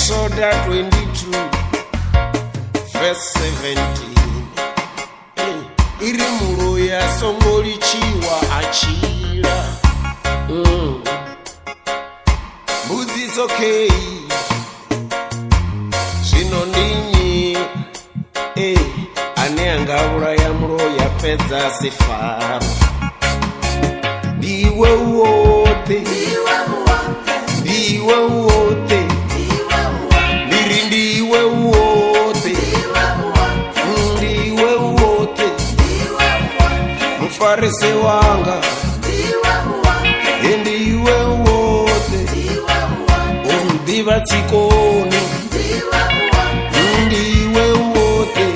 Exodus 22 verse 17. Iri muro yasongolichiwa achira. Mbuzi okay. Zvino ndinyi ane angauraya muro yapedza sefaro. Ndiwe wote, ndiwe wote, ndiri ndiwe wote, ndiwe wote, mufarisi wanga, ndiwe wote, umdivatsikoni, ndiwe wote,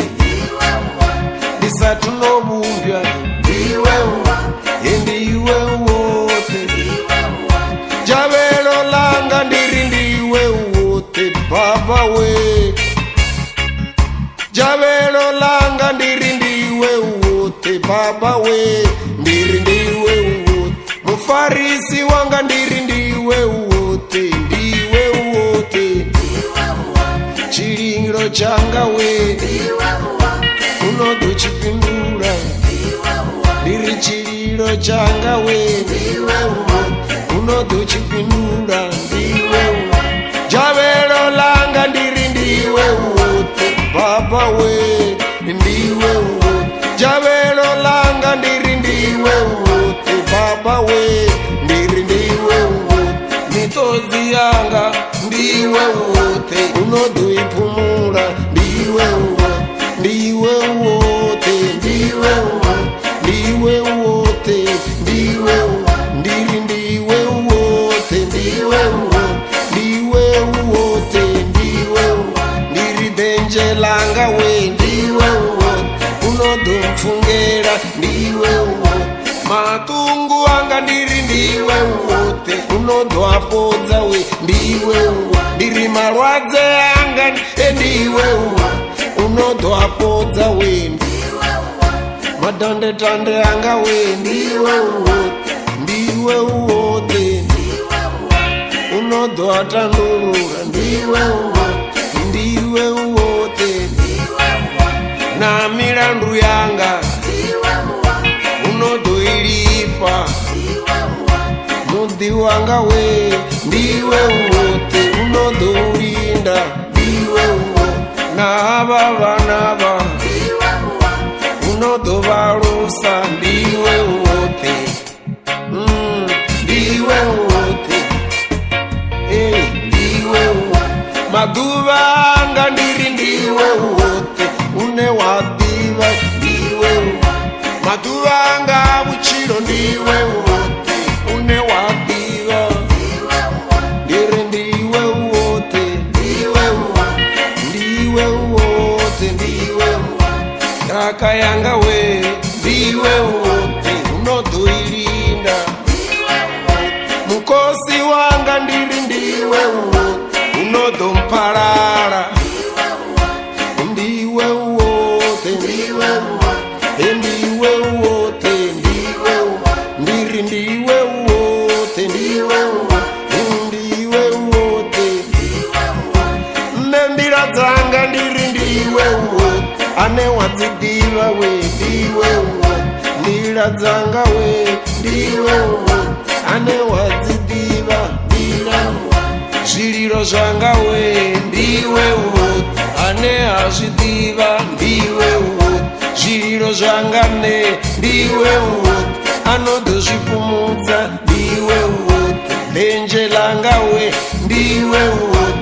ndisatunobumbya, ndiwe wote, ndiwe wote, javelo langa ndiri ndiwe wote baba we, javelo langa ndiri ndiwe wote baba we, ndiri ndiwe wote, mufarisi wanga ndiri ndiwe wote, ndiwe wote, chilingiro changa we, unodochipindura, ndiri chililo changa we, ndiwe wote, unodochipindura, ndiwe wote, javelo langa ndiri ndiwe wote baba we, ndiwe wote, javelo langa ndiri ndiwe wote baba we, ndiri ndiwe wote, mitozi yanga ndiwe wote, unodoipumula, ndiwe wote, ndiwe wote, ndiwe wote, ndiwe wote, ndiwe wote, ndiri ndiwe wote, ndiwe wote, ndiwe wote, ndiwe wote, ndiri benje langa we, ndiwe wote, unodomfungera, ndiwe wote, matungu anga ndiri ndiwe wote, unodoapodza we, ndiwe wote, ndiri marwadze anga ndiwe wote, unodoapodza we, madande tande anga we, ndiwe wote, ndiwe wote, unodoatandurura, ndiwe wote, ndiwe wote, na milandu yanga unodoilipa, mudhi wanga we, ndiwe wote, unodoulinda, ndiwe wote, na aba banaba unodovalusa, ndiwe wote, ndiwe wote, ndiwe wote, maduva anga ndiri ndiwe wote, une wadiva, ndiwe wote, maduva anga buchiro, ndiwe wote, une wadiva, ndiri ndiwe wote, ndiwe wote, ndiwe wote, ndiwe wote, raka yanga we, ndiwe wote, unodoilinda, mukosi wanga ndiri ndiwe wote, unodompalala, ndiwe wote, ndiwe wote, ndiwe wote, ndiwe wote, ndiri ndiwe wote, ndiwe wote, ndiwe wote, nembira dzanga ndiri ndiwe wote, ane wadzidiva we, ndiwe wote, ndira dzanga we, ndiwe wote, ane wadzidiva, ndira wote, zvililo zvanga we, ndiwe wote, ane hazvidiva, ndiwe wote, zvililo zvanga ne, ndiwe wote, anodozvipumudza, ndiwe wote, benje langa we, ndiwe wote,